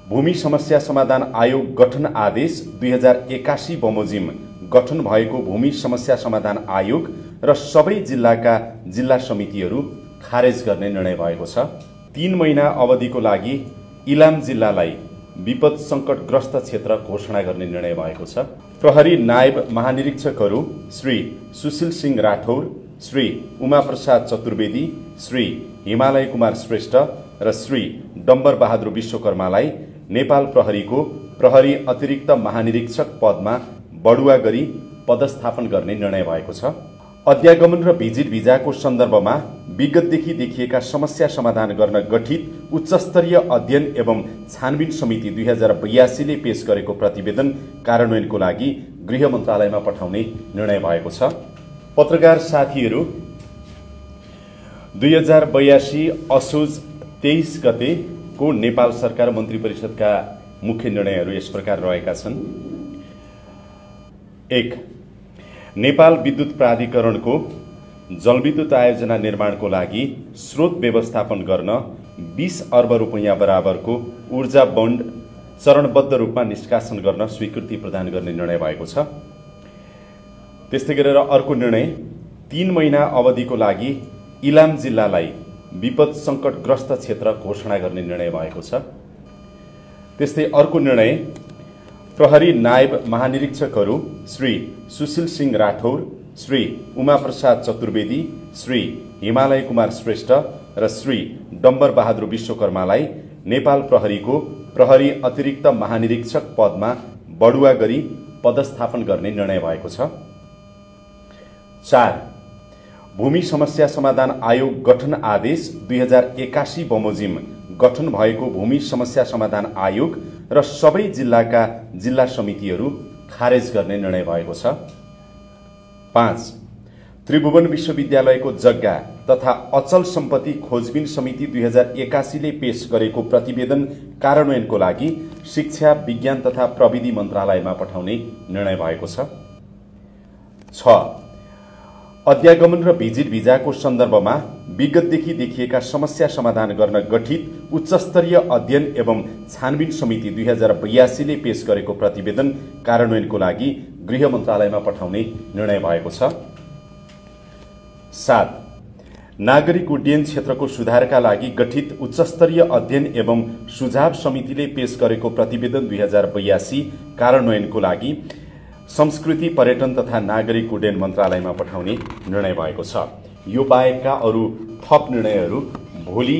भूमि समस्या समाधान आयोग गठन आदेश 2081 बमोजिम गठन भएको भूमि समस्या समाधान आयोग र सबै जिल्लाका जिल्ला समितिहरू खारेज गर्ने निर्णय भएको छ। 3 महिना अवधिको लागि इलाम जिल्लालाई विपद संकटग्रस्त क्षेत्र घोषणा गर्ने निर्णय भएको छ। प्रहरी नायब महानिरीक्षकहरू श्री सुशील सिंह राठौर, श्री उमा प्रसाद चतुर्वेदी, श्री हिमालय कुमार श्रेष्ठ र श्री डम्बर बहादुर विश्वकर्मालाई नेपाल प्रहरीको प्रहरी अतिरिक्त महानिरीक्षक पदमा बढुवा गरी पदस्थापन गर्ने निर्णय भएको छ। अध्यागमन र भिजिट भिजाको सन्दर्भमा विगतदेखि देखिएका समस्या समाधान गर्न गठित उच्चस्तरीय अध्ययन एवं छानबिन समिति 2082 ले पेश गरेको प्रतिवेदन कार्यान्वयनको लागि गृह मन्त्रालयमा पठाउने निर्णय भएको छ। पत्रकार साथीहरू, 2082 असोज 23 गतेको नेपाल सरकार मन्त्री परिषदका मुख्य निर्णयहरू यस प्रकार रहेका छन्। 1. नेपाल विद्युत प्राधिकरणको जलविद्युत आयोजना निर्माणको लागि स्रोत व्यवस्थापन गर्न 20 अर्ब रुपैयाँ बराबरको ऊर्जा बन्ड चरणबद्ध रूपमा निष्कासन गर्न स्वीकृति प्रदान गर्ने निर्णय भएको छ। त्यस्तै गरेर अर्को निर्णय 3 महिना अवधिको लागि इलाम जिल्लालाई विपद संकटग्रस्त क्षेत्र घोषणा गर्ने निर्णय भएको छ। त्यस्तै अर्को निर्णय प्रहरी नायब महानिरीक्षकहरू श्री सुशील सिंह राठौर, श्री उमा प्रसाद चतुर्वेदी, श्री हिमालय कुमार श्रेष्ठ र श्री डम्बर बहादुर विश्वकर्मालाई नेपाल प्रहरीको प्रहरी अतिरिक्त महानिरीक्षक पदमा बढुवा गरी पदस्थापन गर्ने निर्णय भएको छ। 4. भूमि समस्या समाधान आयोग गठन आदेश 2081 बमोजिम गठन भएको भूमि समस्या समाधान आयोग र सबै जिल्लाका जिल्ला समितिहरू खारेज गर्ने निर्णय भएको छ। 5. त्रिभुवन विश्वविद्यालयको जग्गा तथा अचल सम्पत्ति खोजबिन समिति 2081 ले पेश गरेको प्रतिवेदन कार्यान्वयनको लागि शिक्षा, विज्ञान तथा प्रविधि मन्त्रालयमा पठाउने निर्णय भएको छ। 6. अध्यागमन र भिजिट भिजाको सन्दर्भमा विगतदेखि देखिएका समस्या समाधान गर्न गठित उच्चस्तरीय अध्ययन एवं छानबिन समिति 2082 ले पेश गरेको प्रतिवेदन कार्यान्वयनको लागि गृह मन्त्रालयमा पठाउने निर्णय भएको छ। 7. नागरिक उड्डयन क्षेत्रको सुधारका लागि गठित उच्चस्तरीय अध्ययन एवं सुझाव समितिले पेश गरेको प्रतिवेदन 2082 कार्यान्वयनको लागि संस्कृति, पर्यटन तथा नागरिक उड्डयन मन्त्रालयमा पठाउने निर्णय भएको छ। यो बाहेकका अरू थप निर्णयहरू भोलि